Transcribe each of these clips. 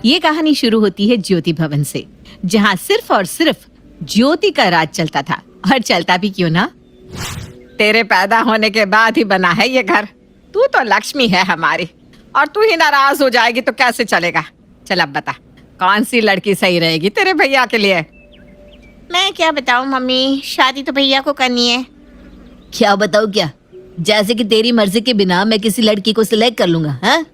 ये कहानी शुरू होती है ज्योति भवन से, जहाँ सिर्फ और सिर्फ ज्योति का राज चलता था, और चलता भी क्यों ना। तेरे पैदा होने के बाद ही बना है ये घर। तू तो लक्ष्मी है हमारी, और तू ही नाराज हो जाएगी तो कैसे चलेगा। चल अब बता, कौन सी लड़की सही रहेगी तेरे भैया के लिए। मैं क्या बताऊं मम्मी, शादी तो भैया को करनी है। क्या बताऊं क्या? जैसे कि तेरी मर्जी के बिना मैं किसी लड़की को सिलेक्ट कर लूंगा। हाँ,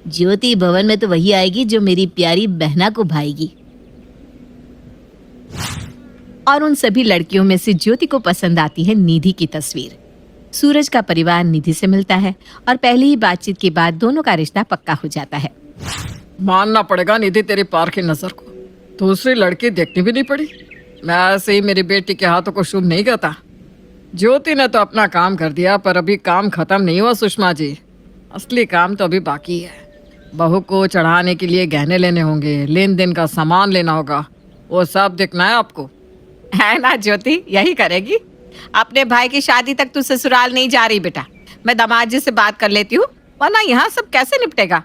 ज्योति भवन में तो वही आएगी जो मेरी प्यारी बहना को भाएगी। और उन सभी लड़कियों में से ज्योति को पसंद आती है निधि की तस्वीर। सूरज का परिवार निधि से मिलता है और पहली ही बातचीत के बाद दोनों का रिश्ता पक्का हो जाता है। मानना पड़ेगा निधि, तेरी पार की नजर को दूसरी लड़की देखनी भी नहीं पड़ी। मैं ऐसे ही मेरी बेटी के हाथों को शुभ नहीं करता। ज्योति ने तो अपना काम कर दिया, पर अभी काम खत्म नहीं हुआ सुषमा जी। असली काम तो अभी बाकी है। बहू को चढ़ाने के लिए गहने लेने होंगे, लेन देन का सामान लेना होगा, वो सब देखना है आपको। है ना ज्योति, यही करेगी। अपने भाई की शादी तक तू ससुराल नहीं जा रही बेटा। मैं दामाद जी से बात कर लेती हूँ, वरना यहाँ सब कैसे निपटेगा।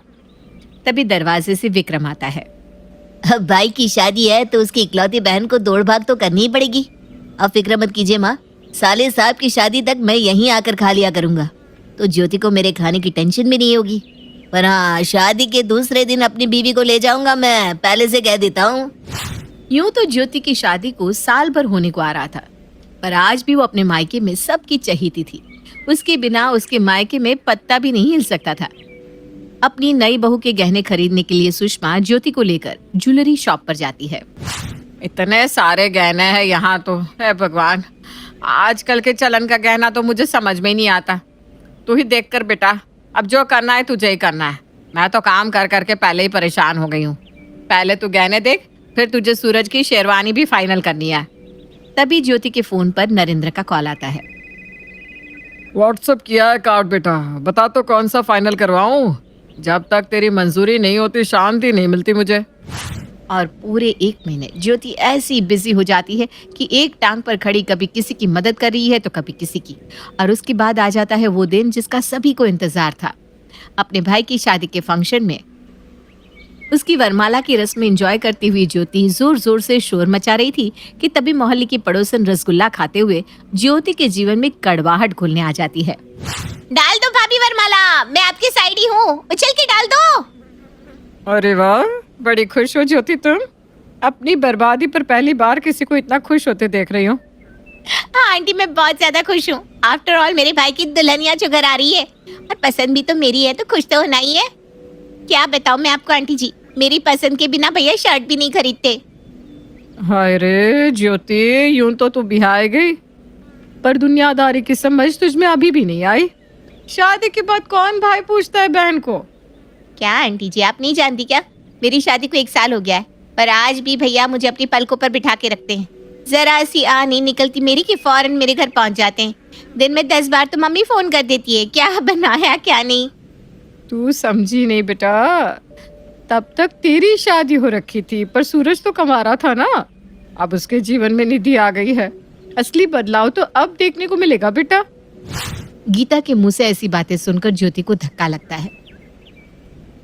तभी दरवाजे से विक्रम आता है। अब भाई की शादी है तो उसकी इकलौती बहन को दौड़ भाग तो करनी ही पड़ेगी। अब फिक्र मत कीजिए माँ, साले साहब की शादी तक मैं यहीं आकर खा लिया करूंगा, तो ज्योति को मेरे खाने की टेंशन भी नहीं होगी। पर हाँ, शादी के दूसरे दिन अपनी बीवी को ले जाऊंगा, मैं पहले से कह देता हूँ। यूं तो ज्योति की शादी को साल भर होने को आ रहा था, पर आज भी वो अपने मायके में सबकी चहीती थी। उसके बिना उसके मायके में पत्ता भी नहीं हिल सकता था। अपनी नई बहू के गहने खरीदने के लिए सुषमा ज्योति को लेकर ज्वेलरी शॉप पर जाती है। इतने सारे गहने हैं यहाँ तो, है भगवान। आजकल के चलन का गहना तो मुझे समझ में ही नहीं आता। तू ही देख कर बेटा, अब जो करना है तुझे ही करना है। मैं तो काम कर करके पहले ही परेशान हो गई हूँ। पहले तू गहने देख, फिर तुझे सूरज की शेरवानी भी फाइनल करनी है। तभी ज्योति के फोन पर नरेंद्र का कॉल आता है। व्हाट्सअप किया है कार्ड बेटा, बता तो कौन सा फाइनल करवाऊं। जब तक तेरी मंजूरी नहीं होती शांति नहीं मिलती मुझे। और पूरे 1 महीने ज्योति ऐसी बिजी हो जाती है कि एक टांग पर खड़ी कभी किसी की मदद कर रही है तो कभी किसी की। और उसके बाद आ जाता है वो दिन जिसका सभी को इंतजार था। अपने भाई की शादी के फंक्शन में उसकी वरमाला की रस्म एंजॉय करती हुई ज्योति जोर जोर से शोर मचा रही थी कि तभी मोहल्ले की पड़ोसन रसगुल्ला खाते हुए ज्योति के जीवन में कड़वाहट घुलने आ जाती है। डाल दो भाभी वरमाला, मैं आपकी साइड ही हूँ, उछल के डाल दो। अरे वाह, बड़ी खुश हो ज्योति तुम। अपनी बर्बादी पर पहली बार किसी को इतना खुश होते देख रही हो। हाँ आंटी, मैं बहुत ज्यादा खुश हूँ। आफ्टर ऑल मेरे भाई की दुल्हनिया जो घर आ रही है, और पसंद भी तो मेरी है, तो खुश तो होना ही है। क्या बताऊँ मैं आपको आंटी जी, मेरी पसंद के बिना भैया शर्ट भी नहीं खरीदते। हाय रे ज्योति, यूं तो तू बिहाई गई, पर दुनियादारी की समझ तुझमें अभी भी नहीं आई। शादी के बाद कौन भाई पूछता है बहन को। क्या आंटी जी, आप नहीं जानती क्या? मेरी शादी को 1 साल हो गया है, पर आज भी भैया मुझे अपनी पलकों पर बिठा के रखते हैं। जरा सी नहीं निकलती मेरी कि फौरन मेरे घर पहुंच जाते हैं। दिन में 10 बार तो मम्मी फोन कर देती है, क्या बनाया क्या नहीं। तू समझी नहीं बेटा, तब तक तेरी शादी हो रखी थी, पर सूरज तो कमा रहा था ना। अब उसके जीवन में निधि आ गई है। असली बदलाव तो अब देखने को मिलेगा बेटा। गीता के मुंह से ऐसी बातें सुनकर ज्योति को धक्का लगता है,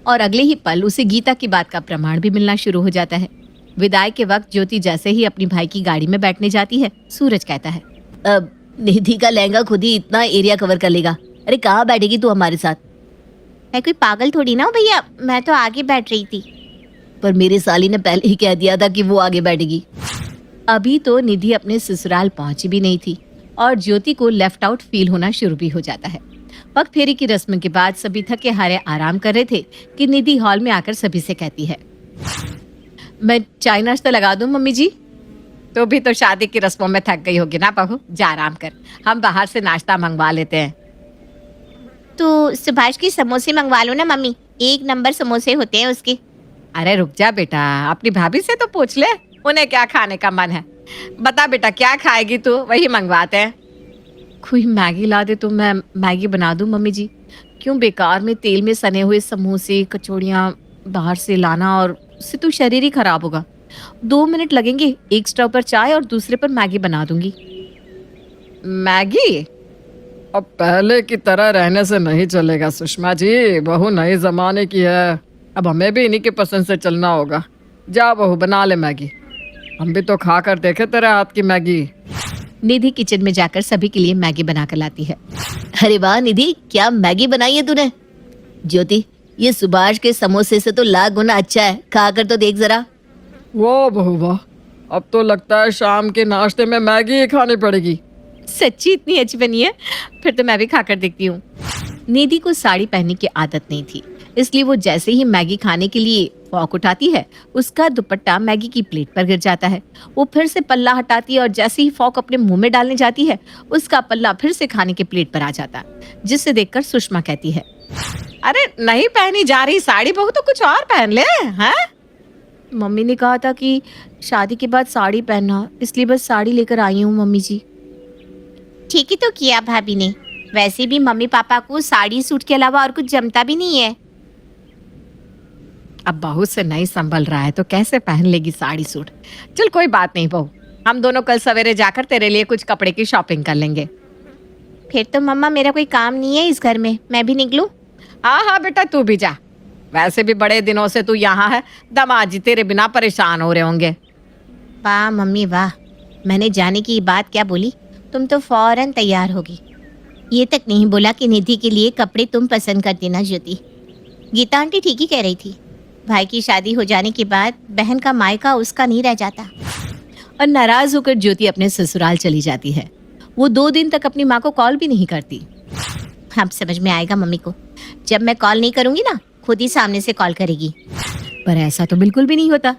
और अगले ही पल उसे गीता की बात का प्रमाण भी मिलना शुरू हो जाता है। विदाई के वक्त ज्योति जैसे ही अपनी भाई की गाड़ी में बैठने जाती है, सूरज कहता है, अब निधि का लहंगा खुद ही इतना एरिया कवर कर लेगा। अरे कहाँ बैठेगी तू हमारे साथ? मैं कोई पागल थोड़ी ना हूँ भैया, मैं तो आगे बैठ रही थी। पर मेरी साली ने पहले ही कह दिया था कि वो आगे बैठेगी। अभी तो निधि अपने ससुराल पहुंची भी नहीं थी, और ज्योति को लेफ्ट आउट फील होना शुरू भी हो जाता है। वक्त फेरी की रस्म के बाद सभी थके हारे आराम कर रहे थे कि निधि हॉल में आकर सभी से कहती है, मैं चाय नाश्ता लगा दूं मम्मी जी। तो भी तो शादी की रस्मों में थक गई होगी ना बहू, जा आराम कर, हम बाहर से नाश्ता मंगवा लेते हैं। तो सुभाष की समोसे मंगवा लो ना मम्मी, 1 नंबर समोसे होते हैं उसके। अरे रुक जा बेटा, अपनी भाभी से तो पूछ ले, उन्हें क्या खाने का मन है। बता बेटा क्या खाएगी तू, वही मंगवाते हैं। कोई मैगी ला दे तो मैं मैगी बना दूं मम्मी जी। क्यों बेकार में तेल में सने हुए समोसे कचौड़ियाँ बाहर से लाना, और उससे तो शरीर ही खराब होगा। 2 मिनट लगेंगे, एक स्टोव पर चाय और दूसरे पर मैगी बना दूंगी। मैगी? अब पहले की तरह रहने से नहीं चलेगा सुषमा जी, बहू नए जमाने की है। अब हमें भी इन्हीं के पसंद से चलना होगा। जा बहू बना ले मैगी, हम भी तो खा कर देखे तेरे हाथ की मैगी। निधि किचन में जाकर सभी के लिए मैगी बनाकर लाती है। अरे वाह निधि, क्या मैगी बनाई है तूने। ज्योति, ये सुभाष के समोसे से तो लाख गुना अच्छा है, खाकर तो देख जरा। वाह बहू वाह, अब तो लगता है शाम के नाश्ते में मैगी ही खानी पड़ेगी। सच्ची इतनी अच्छी बनी है, फिर तो मैं भी खाकर देखती हूँ। निधि को साड़ी पहनने की आदत नहीं थी, इसलिए वो जैसे ही मैगी खाने के लिए फॉक उठाती है, उसका दुपट्टा मैगी की प्लेट पर गिर जाता है। वो फिर से पल्ला हटाती है और जैसे ही फॉक अपने मुंह में डालने जाती है, उसका पल्ला फिर से खाने के प्लेट पर आ जाता है, जिससे देखकर सुषमा कहती है, अरे नहीं पहनी जा रही साड़ी बहू तो कुछ और पहन ले। हैं? मम्मी ने कहा था कि शादी के बाद साड़ी पहनना, इसलिए बस साड़ी लेकर आई हूँ मम्मी जी। ठीक ही तो किया भाभी ने, वैसे भी मम्मी पापा को साड़ी सूट के अलावा और कुछ जमता भी नहीं है। अब बहू से नहीं संभल रहा है तो कैसे पहन लेगी साड़ी सूट। चल कोई बात नहीं बहू, हम दोनों कल सवेरे जाकर तेरे लिए कुछ कपड़े की शॉपिंग कर लेंगे। फिर तो मम्मा मेरा कोई काम नहीं है इस घर में, मैं भी निकलूं? हाँ हाँ बेटा तू भी जा, वैसे भी बड़े दिनों से तू यहाँ है, दामाद जी तेरे बिना परेशान हो रहे होंगे। वाह मम्मी वाह, मैंने जाने की बात क्या बोली, तुम तो फौरन तैयार होगी। ये तक नहीं बोला कि निधि के लिए कपड़े तुम पसंद करती ना ज्योति। गीता आंटी ठीक ही कह रही थी, भाई की शादी हो जाने के बाद बहन का मायका उसका नहीं रह जाता। और नाराज होकर ज्योति अपने ससुराल चली जाती है। वो 2 दिन तक अपनी माँ को कॉल भी नहीं करती। अब समझ में आएगा मम्मी को, जब मैं कॉल नहीं करूंगी ना खुद ही सामने से कॉल करेगी। पर ऐसा तो बिल्कुल भी नहीं होता।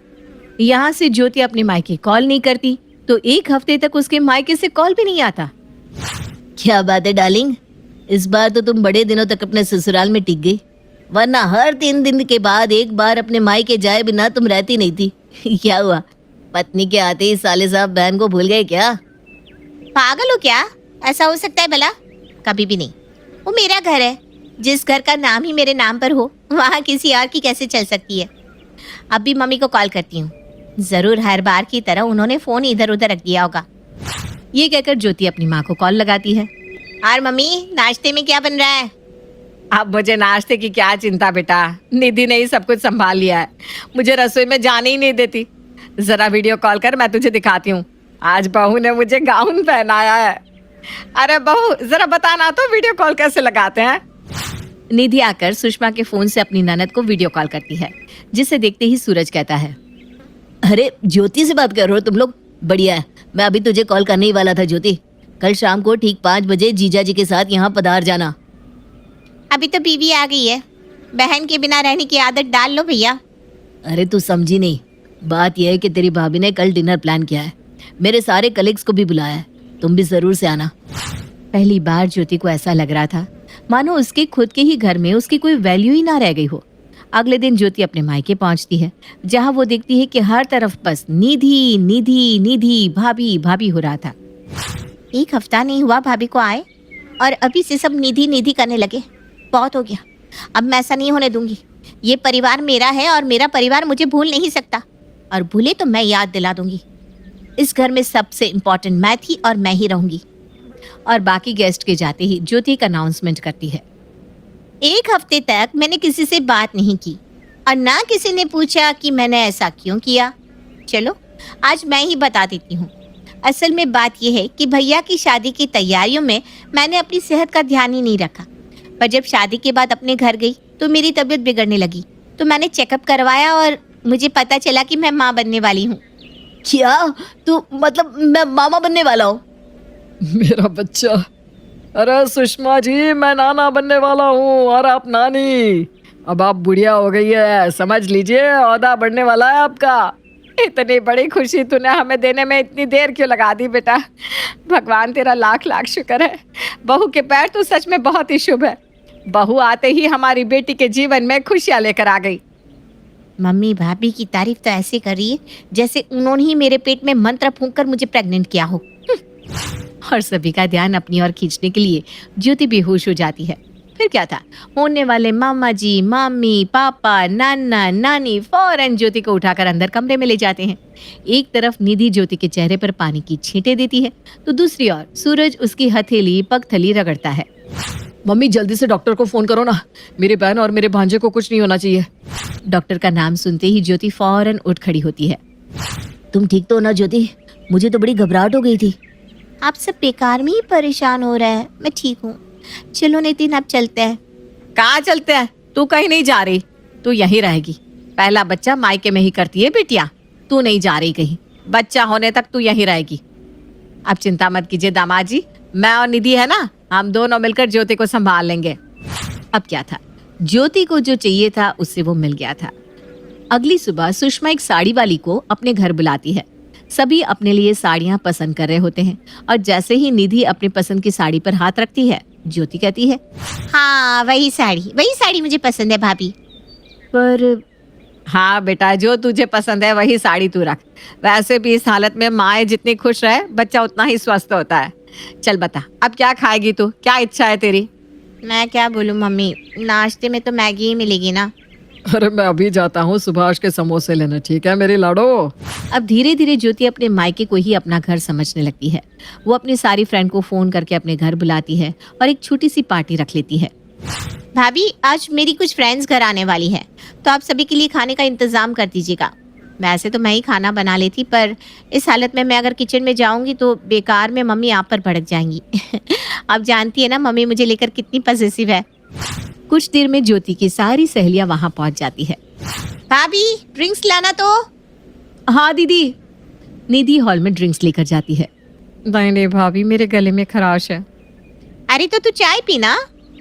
यहाँ से ज्योति अपने मायके कॉल नहीं करती तो 1 हफ्ते तक उसके मायके से कॉल भी नहीं आता। क्या बात है डार्लिंग, इस बार तो तुम बड़े दिनों तक अपने ससुराल में टिक गई, वरना हर 3 दिन के बाद एक बार अपने मायके जाए बिना तुम रहती नहीं थी। क्या हुआ, पत्नी के आते ही साले साहब बहन को भूल गए क्या? पागल हो क्या, ऐसा हो सकता है भला? कभी भी नहीं। वो मेरा घर है, जिस घर का नाम ही मेरे नाम पर हो वहाँ किसी और की कैसे चल सकती है। अब भी मम्मी को कॉल करती हूँ, जरूर हर बार की तरह उन्होंने फोन इधर उधर रख दिया होगा। ये कहकर ज्योति अपनी माँ को कॉल लगाती है। और मम्मी नाश्ते में क्या बन रहा है? अब मुझे नाश्ते की क्या चिंता बेटा, निधि ने ही सब कुछ संभाल लिया है, मुझे रसोई में जाने ही नहीं देती। जरा वीडियो कॉल कर, मैं तुझे दिखाती हूँ। आज बहू ने मुझे गाउन पहनाया है। अरे बहू जरा बताना तो वीडियो कॉल कैसे लगाते हैं। निधि आकर सुषमा के फोन से अपनी ननद को वीडियो कॉल करती है, जिसे देखते ही सूरज कहता है, अरे ज्योति से बात कर रहे हो तुम लोग, बढ़िया है। मैं अभी तुझे कॉल करने ही वाला था ज्योति, कल शाम को ठीक 5 बजे जीजा जी के साथ यहाँ पधार जाना। अभी तो बीवी आ गई है, बहन के बिना रहने की आदत डाल लो भैया। अरे तू समझी नहीं, बात यह है कि तेरी भाभी ने कल डिनर प्लान किया है, मेरे सारे कलीग्स को भी बुलाया है, तुम भी जरूर से आना। पहली बार ज्योति को ऐसा लग रहा था मानो उसके खुद के ही घर में उसकी कोई वैल्यू ही ना रह गई हो। अगले दिन ज्योति अपने मायके पहुंचती है, जहां वो देखती है कि हर तरफ बस निधि निधि निधि भाभी भाभी हो रहा था। 1 हफ्ता नहीं हुआ भाभी को आए और अभी से सब निधि निधि करने लगे, बहुत हो गया। अब मैं ऐसा नहीं होने दूंगी। ये परिवार मेरा है और मेरा परिवार मुझे भूल नहीं सकता, और भूले तो मैं याद दिला दूंगी। इस घर में सबसे इम्पोर्टेंट मैं थी और मैं ही रहूंगी। और बाकी गेस्ट के जाते ही ज्योति एक अनाउंसमेंट करती है। 1 हफ्ते तक मैंने किसी से बात नहीं की और ना किसी ने पूछा कि मैंने ऐसा क्यों किया। चलो आज मैं ही बता देती हूँ। असल में बात यह है कि भैया की शादी की तैयारियों में मैंने अपनी सेहत का ध्यान ही नहीं रखा, पर जब शादी के बाद अपने घर गई तो मेरी तबीयत बिगड़ने लगी, तो मैंने चेकअप करवाया और मुझे पता चला कि मैं माँ बनने वाली हूँ। क्या तू मतलब मैं मामा बनने वाला हूँ? मेरा बच्चा, अरे सुषमा जी मैं नाना बनने वाला हूँ और आप नानी। अब आप बुढ़िया हो गई है, समझ लीजिए औहदा बढ़ने वाला है आपका। इतनी बड़ी खुशी तूने हमें देने में इतनी देर क्यों लगा दी बेटा, भगवान तेरा लाख लाख शुक्र है। बहू के पैर तो सच में बहुत ही शुभ है, बहू आते ही हमारी बेटी के जीवन में खुशियाँ लेकर आ गई। मम्मी भाभी की तारीफ तो ऐसे कर रही है जैसे उन्होंने ही मेरे पेट में मंत्र फूंक कर मुझे प्रेग्नेंट किया हो। और सभी का ध्यान अपनी ओर खींचने के लिए ज्योति बेहोश हो जाती है। फिर क्या था, होने वाले मामा जी मामी पापा नाना नानी फौरन ज्योति को उठाकर अंदर कमरे में ले जाते हैं। एक तरफ निधि ज्योति के चेहरे पर पानी की छींटें देती है तो दूसरी ओर सूरज उसकी हथेली पगथली रगड़ता है। मम्मी जल्दी से डॉक्टर को फोन करो ना, मेरी बहन और मेरे भांजे को कुछ नहीं होना चाहिए। डॉक्टर का नाम सुनते ही ज्योति फौरन उठ खड़ी होती है। तुम ठीक तो हो ना ज्योति? मुझे तो बड़ी घबराहट हो गई थी। आप सब बेकार में ही परेशान हो रहे हैं, मैं ठीक हूँ। चलो नितिन अब चलते हैं। कहाँ चलते हैं? तू कहीं नहीं जा रही, तू यहीं रहेगी। पहला बच्चा मायके में ही करती है बिटिया, तू नहीं जा रही कहीं। बच्चा होने तक तू यहीं रहेगी। अब चिंता मत कीजिए दामाद जी, मैं और निधि है ना, हम दोनों मिलकर ज्योति को संभाल लेंगे। अब क्या था, ज्योति को जो चाहिए था उससे वो मिल गया था। अगली सुबह सुषमा एक साड़ी वाली को अपने घर बुलाती है। सभी अपने लिए साड़ियां पसंद कर रहे होते हैं और जैसे ही निधि अपनी पसंद की साड़ी पर हाथ रखती है, ज्योति कहती है, हाँ वही साड़ी मुझे पसंद है भाभी। पर हाँ बेटा, जो तुझे पसंद है वही साड़ी तू रख। वैसे भी इस हालत में माँ जितनी खुश रहे बच्चा उतना ही स्वस्थ होता है। चल बता, अब क्या खाएगी तू? क्या इच्छा है तेरी? मैं क्या बोलूँ मम्मी, नाश्ते में तो मैगी ही मिलेगी ना। अरे मैं अभी जाता हूँ सुभाष के समोसे लेने, ठीक है मेरी लाडो? अब धीरे धीरे ज्योति अपने मायके को ही अपना घर समझने लगती है। वो अपनी सारी फ्रेंड को फोन करके अपने घर बुलाती है और एक छोटी सी पार्टी रख लेती है। भाभी आज मेरी कुछ फ्रेंड्स घर आने वाली है, तो आप सभी के लिए खाने का इंतजाम कर दीजिएगा। वैसे तो मैं ही खाना बना लेती, पर इस हालत में मैं अगर किचन में जाऊंगी तो बेकार में मम्मी आप पर भड़क जाएंगी। आप जानती है ना मम्मी मुझे लेकर कितनी पॉसेसिव है। कुछ देर में ज्योति की सारी सहेलियां वहां पहुंच जाती है। भाभी ड्रिंक्स लाना तो। हाँ दीदी। निधि हॉल में ड्रिंक्स लेकर जाती है। नहीं नहीं भाभी, मेरे गले में खराश है। अरे तो तू चाय पीना।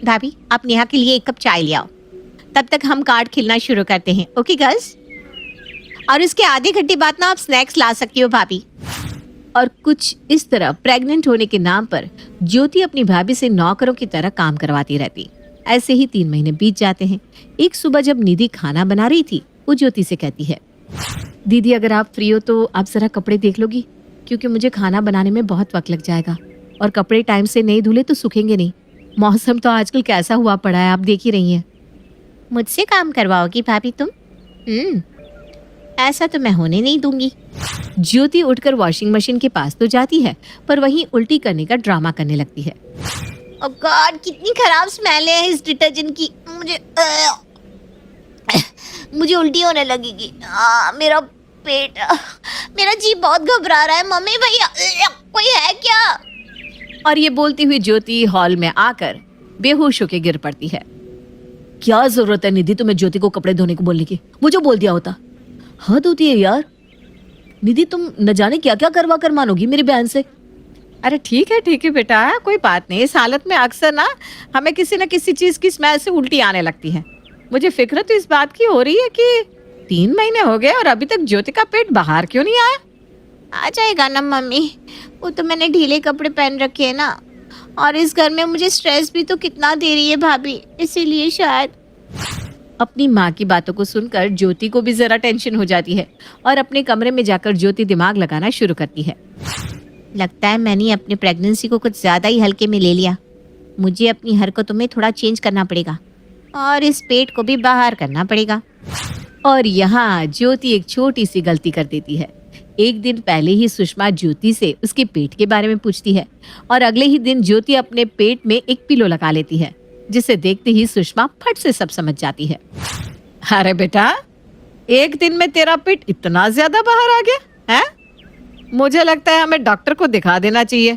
भाभी आप नेहा के लिए 1 कप चाय ले आओ, तब तक हम कार्ड खेलना शुरू करते हैं। Okay girls? और इसके आधे घंटे बाद ना आप स्नैक्स ला सकती हो भाभी। और कुछ इस तरह प्रेग्नेंट होने के नाम पर ज्योति अपनी भाभी से नौकरों की तरह काम करवाती रहती। ऐसे ही 3 महीने बीत जाते हैं। एक सुबह जब निधि खाना बना रही थी, वो ज्योति से कहती है, दीदी अगर आप फ्री हो तो आप जरा कपड़े देख लोगी, क्योंकि मुझे खाना बनाने में बहुत वक्त लग जाएगा और कपड़े टाइम से नहीं धुले तो सूखेंगे नहीं। मौसम तो आजकल कैसा हुआ पड़ा है, आप देख ही रही हैं। मुझसे काम करवाओगी भाभी तुम? ऐसा तो मैं होने नहीं दूंगी। ज्योति उठकर वॉशिंग मशीन के पास तो जाती है, पर वहीं उल्टी करने का ड्रामा करने लगती है। ओह गॉड, कितनी खराब स्मेल है इस डिटर्जेंट की। मुझे उल्टी होने लगेगी। मेरा पेट, मेरा जी बहुत घबरा रहा है। मम्मी भैया कोई है क्या? और ये बोलती हुई ज्योति हॉल में आकर बेहोश होकर गिर पड़ती है। क्या जरूरत है निधि तुम्हें ज्योति को कपड़े धोने को बोलने की? मुझे बोल दिया होता। हद होती है यार। निधि तुम न जाने क्या क्या करवा कर मानोगी मेरी बहन से। अरे ठीक है बेटा, कोई बात नहीं। इस हालत में अक्सर ना हमें किसी न किसी चीज की स्मेल से उल्टी आने लगती है। मुझे फिक्र तो इस बात की हो रही है कि 3 महीने हो गए और अभी तक ज्योति का पेट बाहर क्यों नहीं आया? आ जाएगा ना मम्मी, वो तो मैंने ढीले कपड़े पहन रखे हैं ना, और इस घर में मुझे स्ट्रेस भी तो कितना दे रही है भाभी, इसीलिए शायद। अपनी माँ की बातों को सुनकर ज्योति को भी जरा टेंशन हो जाती है और अपने कमरे में जाकर ज्योति दिमाग लगाना शुरू करती है। लगता है मैंने अपनी प्रेगनेंसी को कुछ ज्यादा ही हल्के में ले लिया। मुझे अपनी हरकतों में थोड़ा चेंज करना पड़ेगा और इस पेट को भी बाहर करना पड़ेगा। और यहाँ ज्योति एक छोटी सी गलती कर देती है। एक दिन पहले ही सुषमा ज्योति से उसके पेट के बारे में पूछती है और अगले ही दिन ज्योति अपने पेट में एक पिलो लगा लेती है, जिसे देखते ही सुषमा फट से सब समझ जाती है। अरे बेटा, एक दिन में तेरा पेट इतना ज्यादा बाहर आ गया है? मुझे लगता है हमें डॉक्टर को दिखा देना चाहिए।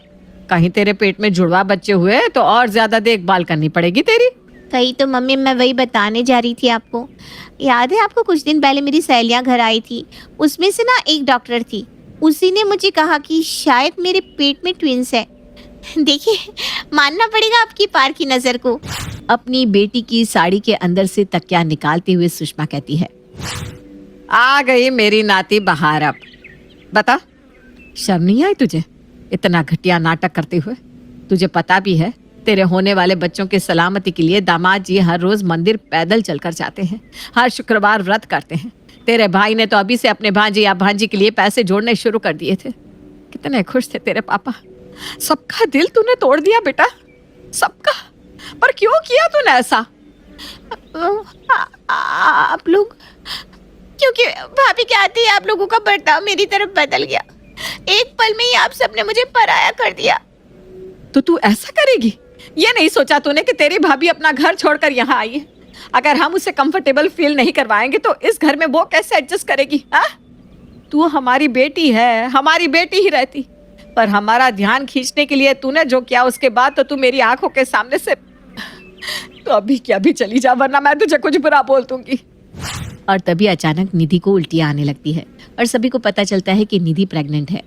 कहीं तेरे पेट में जुड़वा बच्चे हुए तो और ज्यादा देखभाल करनी पड़ेगी तेरी। कहीं तो मम्मी मैं वही बताने जा रही थी आपको। याद है आपको कुछ दिन पहले मेरी सहेलियां घर आई थी, उसमें से ना एक डॉक्टर थी, उसी ने मुझे कहा कि शायद मेरे पेट में ट्विंस है। देखिए, मानना पड़ेगा आपकी पार की नजर को। अपनी बेटी की साड़ी के अंदर से तकिया निकालते हुए सुषमा कहती है, आ गई मेरी नाती बाहर। अब बता, शर्म नहीं आई तुझे इतना घटिया नाटक करते हुए? तुझे पता भी है तेरे होने वाले बच्चों की सलामती के लिए दामाद जी हर रोज मंदिर पैदल चलकर जाते हैं, हर शुक्रवार व्रत करते हैं। तेरे भाई ने तो अभी से अपने भांजे या भांजी के लिए पैसे जोड़ने शुरू कर दिए थे। कितने खुश थे तेरे पापा। सबका दिल तूने तोड़ दिया बेटा, सबका। पर क्यों किया तूने ऐसा? आप लोग, क्योंकि भाभी कहती है आप लोगों का बर्ताव मेरी तरफ बदल गया। एक पल में ही आप सबने मुझे पराया कर दिया। तो तू ऐसा करेगी? ये नहीं सोचा तूने कि तेरी भाभी अपना घर छोड़कर यहाँ आई है। अगर हम उसे कंफर्टेबल फील नहीं करवाएंगे तो इस घर में वो कैसे एडजस्ट करेगी? हाँ, तू हमारी बेटी है, हमारी बेटी ही रहती, पर हमारा ध्यान खींचने के लिए तूने जो किया उसके बाद तो तू मेरी आंखों के सामने से तो अभी क्या भी चली जा, वरना मैं तुझे कुछ बुरा बोल दूंगी। और तभी अचानक निधि को उल्टियां आने लगती है और सभी को पता चलता है कि निधि प्रेग्नेंट है।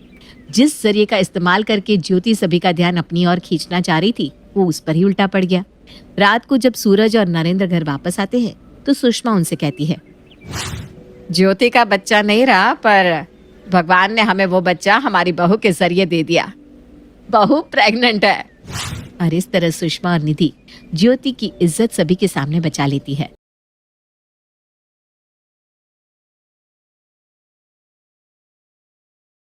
जिस जरिए का इस्तेमाल करके ज्योति सभी का ध्यान अपनी ओर खींचना चाह रही थी वो उस पर ही उल्टा पड़ गया। रात को जब सूरज और नरेंद्र घर वापस आते हैं तो सुषमा उनसे कहती है, ज्योति का बच्चा नहीं रहा, पर भगवान ने हमें वो बच्चा हमारी बहू के जरिए दे दिया। बहू प्रेग्नेंट है। और इस तरह सुषमा और निधि ज्योति की इज्जत सभी के सामने बचा लेती है।